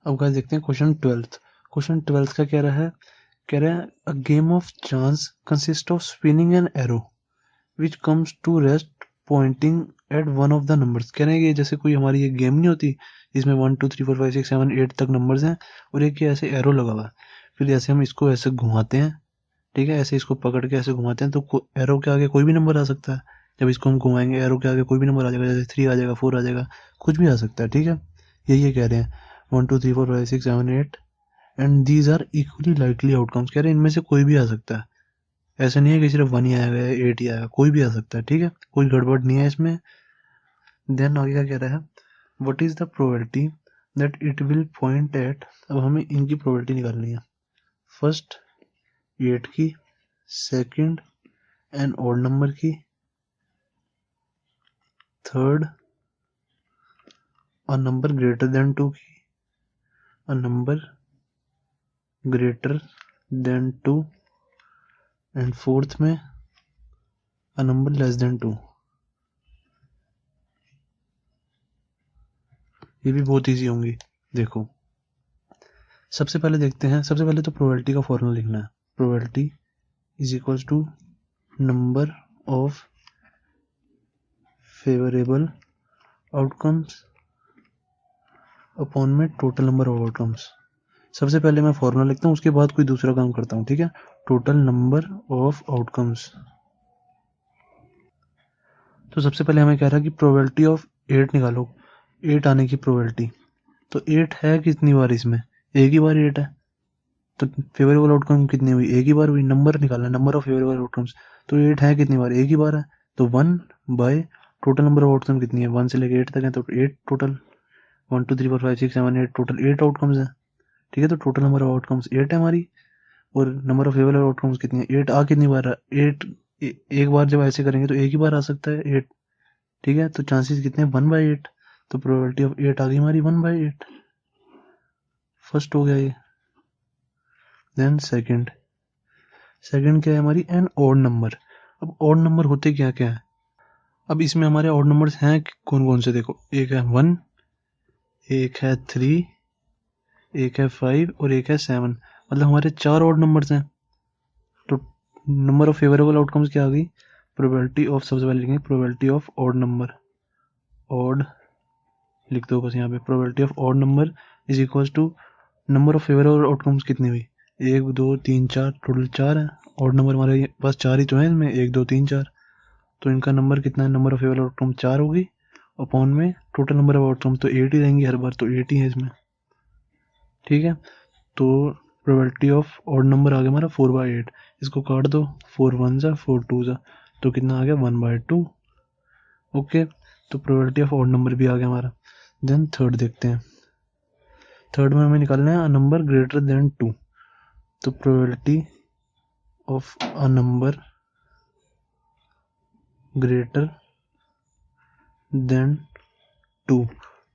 अब गाइस देखते हैं क्वेश्चन 12th का कह रहा है a game of chance consist of spinning an arrow which comes to rest pointing at one of the numbers. कह रहे हैं कि जैसे कोई हमारी ये गेम नहीं होती जिसमें 1 2 3 4 5 6 7 8 तक नंबर्स हैं और एक ये ऐसे एरो लगा हुआ है, फिर जैसे हम इसको ऐसे घुमाते हैं, ठीक है, ऐसे इसको पकड़ के ऐसे घुमाते हैं तो एरो के आगे कोई भी नंबर आ सकता है। जब इसको हम घुमाएंगे एरो के आगे कोई भी नंबर आ जाएगा, जैसे 3 आ जाएगा, 4 आ जाएगा, कुछ भी आ सकता है, ठीक है। यही ये कह रहे हैं 1 2 3 4 5 6 7 8 and these are equally likely outcomes. कह रहे हैं इनमें से कोई भी आ सकता है, ऐसा नहीं है कि सिर्फ 1 ही आएगा या 8 ही आएगा, कोई भी आ सकता है, ठीक है, कोई गड़बड़ नहीं है इसमें। देन आगे क्या कह रहा है, what is the probability that it will point at. अब हमें इनकी प्रोबेबिलिटी निकालनी है, फर्स्ट 8 की, सेकंड एन ऑड नंबर की, third a number greater than 2 की, a number greater than 2 and fourth में अ नंबर लेस देन 2। ये भी बहुत इजी होंगी। देखो सबसे पहले देखते हैं, सबसे पहले तो प्रोबेबिलिटी का फॉर्मूला लिखना है। Probability is equals to number of favourable outcomes upon में टोटल नंबर ऑफ आउटकम्स। सबसे पहले मैं फॉर्मूला लिखता हूँ, उसके बाद कोई दूसरा काम करता हूँ, ठीक है। Total number of outcomes. तो सबसे पहले हमें कह रहा है कि प्रोबेबिलिटी ऑफ 8 निकालो, 8 आने की प्रोबेबिलिटी। तो 8 है कितनी बार इसमें, एक ही बार 8 है, तो फेवरेबल आउटकम कितनी हुई, एक ही बार हुई। नंबर निकालना, नंबर ऑफ फेवरेबल आउटकम्स, तो 8 है कितनी बार, एक ही बार है, तो 1 bye total number of outcome कितनी है, 1 से लेकर 8 तक है, तो 8 टोटल, 1 2 3 4 5 6 7 8 टोटल 8 आउटकम्स है, ठीक है। तो टोटल नंबर ऑफ आउटकम्स 8 है हमारी, और नंबर ऑफ फेवरेबल आउटकम्स कितनी है, 8 आ कितनी बार है, 8 एक बार जब ऐसे करेंगे तो एक ही बार आ सकता है 8, ठीक है। तो चांसेस कितने हैं, 1/8, तो प्रोबेबिलिटी ऑफ 8 आ गई हमारी 1/8। फर्स्ट हो गया ये। देन सेकंड क्या है हमारी, एन ऑड नंबर। अब ऑड नंबर होते क्या क्या है, अब इसमें हमारे ऑड नंबर्स हैं कौन कौन से, देखो एक है 1, एक है 3, एक है 5 और एक है 7, मतलब हमारे 4 ऑड नंबर्स हैं। तो नंबर ऑफ फेवरेबल आउटकम्स क्या आ गई, प्रोबेबिलिटी ऑफ, सबसे पहले लिखेंगे probability of odd number, odd लिख दो बस यहाँ पे, probability of odd number is equal to number of favourable outcomes कितनी हुई, 1 2 3 4, टोटल 4 है। ऑड नंबर हमारे पास 4 ही तो है इनमें, 1 2 3 4, तो इनका नंबर कितना है, नंबर ऑफ फेवरेबल आउटकम 4 होगी, अपॉन में टोटल नंबर ऑफ आउटकम तो 8 ही रहेंगी हर बार, तो 8 ही है इसमें, ठीक है। तो प्रोबेबिलिटी ऑफ ऑड नंबर आ गया हमारा 4/8, इसको काट दो, 4 1 जा 4 2 जा, तो कितना आ गया 1/2। ओके, तो प्रोबेबिलिटी ऑफ ऑड नंबर भी आ गया हमारा। देन थर्ड देखते हैं, थर्ड में हमें निकालना है अ नंबर ग्रेटर देन 2। तो probability of a number greater than 2,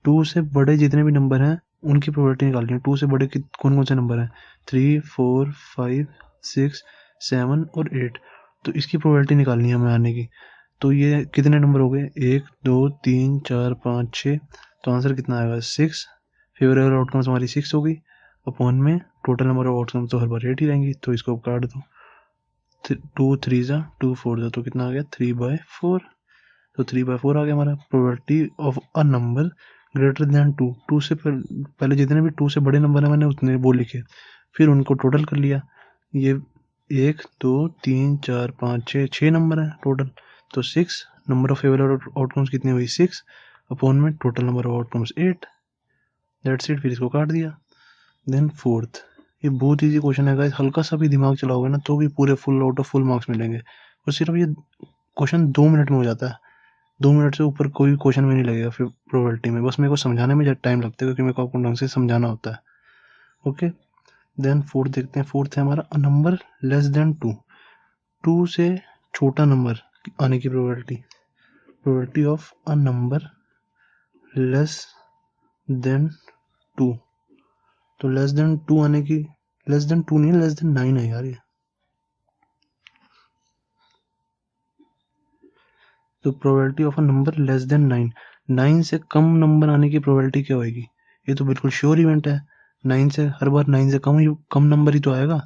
2 से बड़े जितने भी नंबर हैं उनकी प्रोबेबिलिटी निकालनी है। 2 से बड़े कौन कौन से नंबर हैं, 3 4 5 6 7 और 8, तो इसकी प्रोबेबिलिटी निकालनी है हमें आने की। तो ये कितने नंबर हो गए, 1 2 3 4 5 6, तो आंसर कितना आएगा 6। फेवरेबल आउटकम्स हमारी 6 हो गई, अपॉन में टोटल नंबर ऑफ आउटकम्स तो हर बार 8 ही रहेंगी, तो इसको काट दो, 2 3 जा 2 4 जा, तो कितना आ गया 3/4। तो 3/4 आ गया हमारा। Probability of a number greater than 2, 2 से पहले जितने भी 2 से बड़े नंबर है मैंने उतने वो लिखे, फिर उनको टोटल कर लिया। ये 1 2 3 4 5 6 नंबर है टोटल, तो 6 नंबर ऑफ फेवरेबल आउटकम्स कितनी हुई 6, अपॉन में total number of outcomes 8, that's it, फिर इसको काट दिया। देन फोर्थ, ये बहुत इजी क्वेश्चन है गाइस, हल्का सा भी दिमाग चलाओगे ना तो भी पूरे full out of full marks मिलेंगे, और सिर्फ ये क्वेश्चन 2 मिनट में हो जाता है। 2 मिनट से ऊपर कोई क्वेश्चन में नहीं लगेगा फिर प्रोबेबिलिटी में, बस मेरे को समझाने में टाइम लगता है क्योंकि मेरे को आपको ढंग से समझाना होता है। ओके, देन फोर्थ देखते हैं। फोर्थ है हमारा अ नंबर लेस देन 2, 2 से छोटा नंबर आने की probability, probability of a number less than 2, तो लेस देन 2 आने की, लेस देन 2 नहीं, लेस देन 9 है यार ये, तो probability of a number less than 9, 9 से कम नंबर आने की प्रोबेबिलिटी क्या होगी, ये तो बिल्कुल श्योर इवेंट है। 9 से हर बार 9 से कम नंबर ही तो आएगा,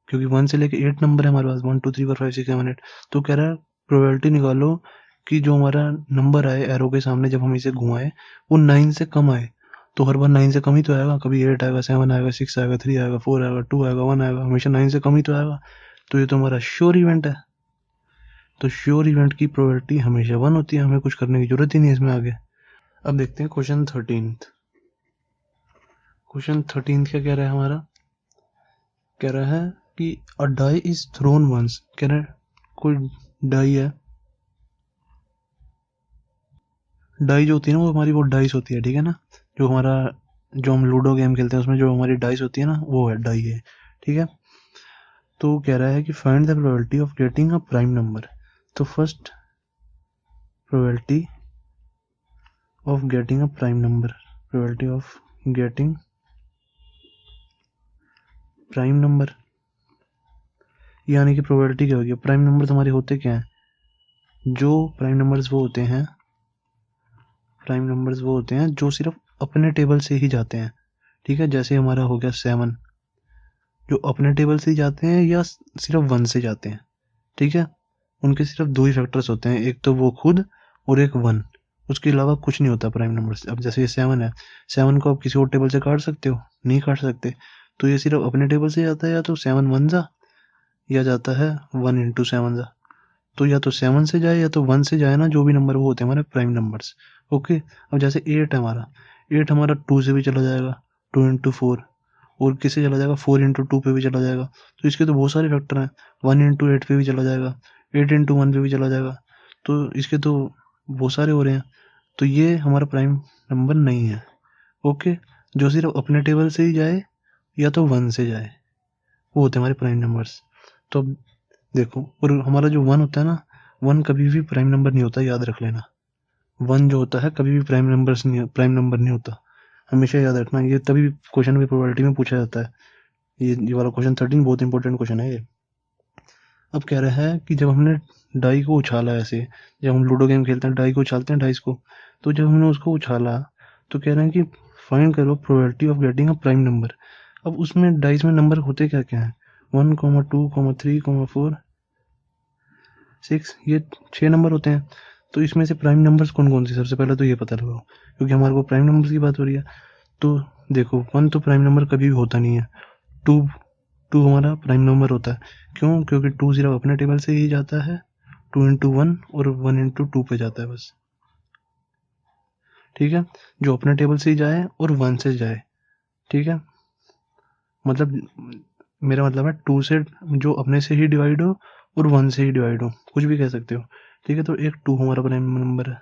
क्योंकि 1 से लेके 8 नंबर है हमारे पास, 1 2 3 4 5 6 7 8। तो कह रहा है प्रोबेबिलिटी निकालो कि जो हमारा नंबर आए एरो के सामने जब हम इसे घुमाए वो 9 से कम आए। तो हर बार 9 से कम ही तो आएगा, कभी 8 आएगा, 7 आएगा, 6 आएगा, 3 आएगा, 4 आएगा, 2 आएगा, 1 आएगा, हमेशा 9 से कम ही तो आएगा। तो ये तो हमारा श्योर इवेंट है। तो श्योर इवेंट की प्रोबेबिलिटी हमेशा 1 होती है, हमें कुछ करने की जरूरत ही नहीं है इसमें आगे। अब देखते हैं क्वेश्चन 13। क्वेश्चन 13 क्या कह रहा है हमारा, कह रहा है कि अ डाई इज थ्रोन वंस। कह रहा है कोई डाई है, डाई जो होती है ना वो हमारी वो डाइस होती है, ठीक है ना, जो हमारा जो हम लूडो गेम खेलते हैं उसमें जो हमारी डाइस होती है ना वो है डाई है, ठीक है। तो कह रहा है कि find the probability of getting a prime number. तो first probability of getting a prime number, probability of getting prime number, यानी कि प्रोबेबिलिटी क्या होगी, प्राइम नंबर हमारे होते क्या हैं, जो प्राइम नंबर्स वो होते हैं, प्राइम नंबर्स वो होते हैं जो सिर्फ अपने टेबल से ही जाते हैं, ठीक है। जैसे हमारा हो गया 7, जो अपने टेबल से ही जाते हैं या सिर्फ 1 से जाते हैं, ठीक है। उनके सिर्फ 2 ही फैक्टर्स होते हैं, एक तो वो खुद और एक 1, उसके अलावा कुछ नहीं होता प्राइम नंबर से। अब जैसे ये 7 है, 7 को आप किसी और टेबल से काट सकते हो, नहीं काट सकते। तो ये सिर्फ अपने टेबल से जाता है, या तो 7 1 जा, या जाता है 1 इंटू 7 जा। तो या तो 7 से जाए या तो 1 से जाए ना, जो भी नंबर वो होते हैं हमारे प्राइम नंबर्स। ओके। अब जैसे 8 है हमारा, 8 हमारा 2 से भी चला जाएगा, 2 इंटू 4, और किससे चला जाएगा, 4 इंटू 2 पे भी चला जाएगा। तो इसके तो बहुत सारे फैक्टर हैं, 1 इंटू 8 पे भी चला जाएगा, 8 इंटू 1 पे भी चला जाएगा। तो इसके तो बहुत सारे हो रहे हैं। तो ये हमारा प्राइम नंबर नहीं है। ओके। जो सिर्फ अपने टेबल से ही जाए या तो 1 से जाए, वो होते हैं हमारे प्राइम नंबर्स। तो अब देखो, और हमारा जो 1 होता है ना, 1 कभी भी प्राइम नंबर नहीं होता, याद रख लेना। 1 जो होता है कभी भी प्राइम नंबर नहीं होता, हमेशा याद रखना। ये तभी क्वेश्चन में प्रोबेबिलिटी में पूछा जाता है। ये वाला क्वेश्चन 13 बहुत इंपॉर्टेंट क्वेश्चन है ये। अब कह रहा है कि जब हमने डाई को उछाला, ऐसे जब हम लूडो गेम खेलते हैं डाई को उछालते हैं डाइस को, तो जब हमने उसको उछाला तो कह रहे हैं कि फाइंड करो probability of getting a prime number. अब उसमें डाइस में नंबर होते क्या क्या है, 1 2 3 4 6, ये 6 नंबर होते हैं। तो इसमें से प्राइम नंबर्स कौन कौन से, सबसे पहले तो ये पता लगाओ, क्योंकि हमारे को प्राइम नंबर्स की बात हो रही है। तो देखो 1 तो प्राइम नंबर कभी भी होता नहीं है, 2 2 हमारा प्राइम नंबर होता है। क्यों, क्योंकि 2 सिर्फ अपने टेबल से ही जाता है, 2 इंटू 1 और 1 इंटू 2 पे जाता है बस, ठीक है। जो अपने टेबल से ही जाए और 1 से जाए, ठीक है। मतलब मेरा मतलब है 2 से जो अपने से ही डिवाइड हो और 1 से ही डिवाइड हो, कुछ भी कह सकते हो, ठीक है। तो एक 2 हमारा प्राइम नंबर है,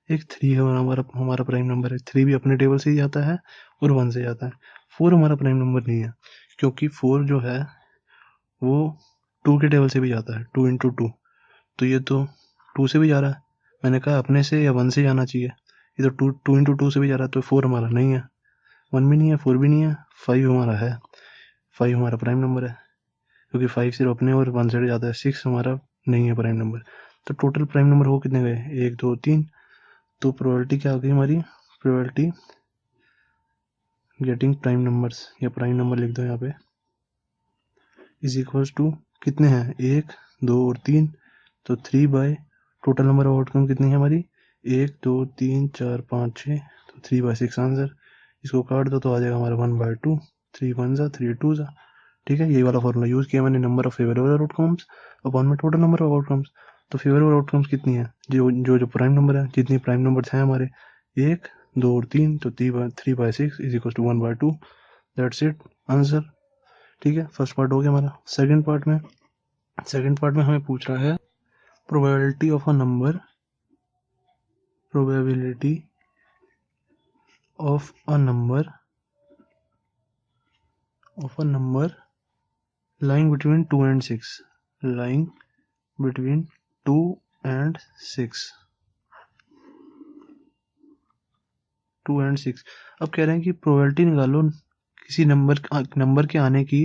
एक 3 हमारा हमारा प्राइम नंबर है, 3 भी अपने टेबल से ही जाता है और 1 से जाता है। 4 हमारा प्राइम नंबर नहीं है, क्योंकि 4 जो है वो 2 के टेबल से भी जाता है, 2 इंटू 2। तो ये तो 2 से भी जा रहा है, मैंने कहा अपने से या 1 से जाना चाहिए, ये तो 2 इंटू 2 से भी जा रहा है। तो 4 हमारा नहीं है, 1 भी नहीं है, 4 भी नहीं है, 5 हमारा है, 5 हमारा प्राइम नंबर है, क्योंकि 5 सिर्फ अपने और 1 से जाता है। 6 हमारा नहीं है प्राइम नंबर। तो टोटल प्राइम नंबर हो कितने गए, 1 2 3। तो प्रोबेबिलिटी क्या हो गई हमारी, प्रोबेबिलिटी गेटिंग प्राइम नंबर्स, या प्राइम नंबर लिख दो यहाँ पे, इज इक्वल्स टू कितने हैं, 1 2 और 3। तो 3 by total number of outcome कितनी है हमारी, 1 2 3 4 5 6, तो 3 बाय 6 आंसर। इसको काट दो तो आ जाएगा हमारा 1 बाय 2, 3 1 जा 3 2 जा, ठीक है। यही वाला फॉर्मूला यूज किया मैंने, number of favourable outcomes upon में टोटल नंबर ऑफ आउटकम्स। तो फेवरेबल आउटकम्स कितनी है, जो प्राइम नंबर है, जितनी प्राइम नंबर्स हैं हमारे 1 2 और 3, तो 3 by 6 is equal to 1 by 2। That's it answer, ठीक है। फर्स्ट पार्ट हो गया हमारा। सेकंड पार्ट में हमें पूछ रहा है probability of a number, probability of a number lying between 2 and 6, lying between 2 and 6, 2 and 6। अब कह रहे हैं कि प्रोबेबिलिटी निकालो किसी नंबर के आने की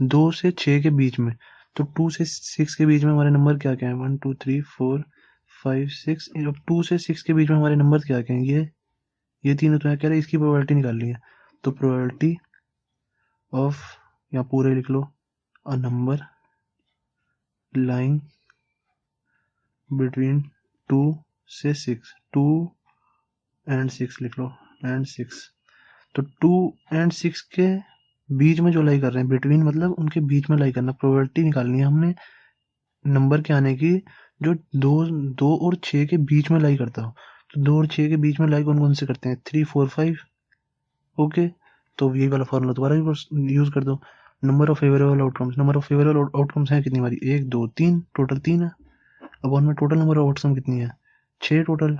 2 से 6 के बीच में। तो 2 से 6 के बीच में हमारे नंबर क्या क्या है, 1 2 3 4 5 6। अब 2 से 6 के बीच में हमारे नंबर क्या क्या हैं, ये तीनों तो है, कह रहे हैं इसकी प्रोबेबिलिटी निकालनी है। तो प्रोबेबिलिटी ऑफ, या पूरे लिख लो, अ नंबर लाइंग बिटवीन 2 से 6, 2 एंड 6 लिख लो, एंड 6। तो 2 एंड 6 के बीच में जो लाई कर रहे हैं, बिटवीन मतलब उनके बीच में लाई करना, प्रोबेबिलिटी निकालनी है हमने नंबर के आने की जो 2 और 6 के बीच में लाई करता हो। तो 2 और 6 के बीच में लाई कौन कौन से करते हैं, 3 4 5। ओके, तो यही वाला फॉर्मूला दोबारा यूज कर दो। Number of favourable outcomes, number of favourable outcomes है कितनी हमारी, 1 2 3, टोटल 3 है। अब उनमें टोटल नंबर ऑफ आउटकम कितनी है, 6 टोटल,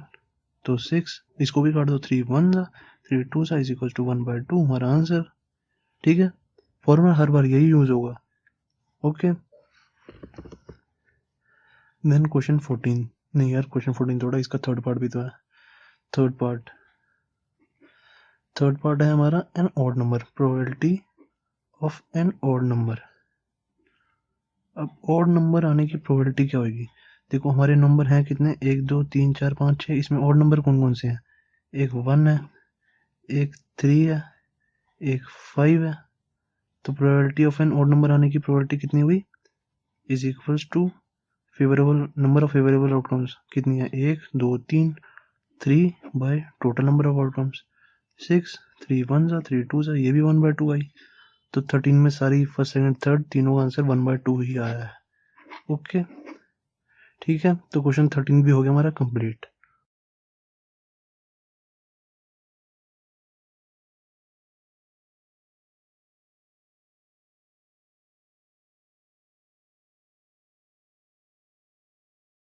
तो 6, इसको भी काट दो, 3 1 सा 3 2 सा इज इक्वल टू 1/2 हमारा आंसर। ठीक है, फॉर्मूला हर बार यही यूज होगा। ओके, देन क्वेश्चन 14, नहीं यार क्वेश्चन 14 थोड़ा, इसका थर्ड पार्ट भी तो है। थर्ड पार्ट है हमारा an odd number, probability of an odd number. अब ऑड नंबर आने की प्रोबेबिलिटी क्या होगी, देखो हमारे नंबर हैं कितने, 1 2 3 4 5 6, इसमें ऑड नंबर कौन कौन से हैं, एक 1 है, एक 3 है, एक 5 है। तो probability of an odd number आने की प्रोबेबिलिटी कितनी हुई, is equals to favourable number of favourable outcomes कितनी है, 1 2 3 3 by total number of outcomes 6, 3 1 सा 3 2 सा, ये भी 1/2 आई। तो 13 में सारी फर्स्ट सेकंड थर्ड तीनों का आंसर 1/2 ही आया है। ओके, ठीक है, तो क्वेश्चन 13 भी हो गया हमारा कंप्लीट।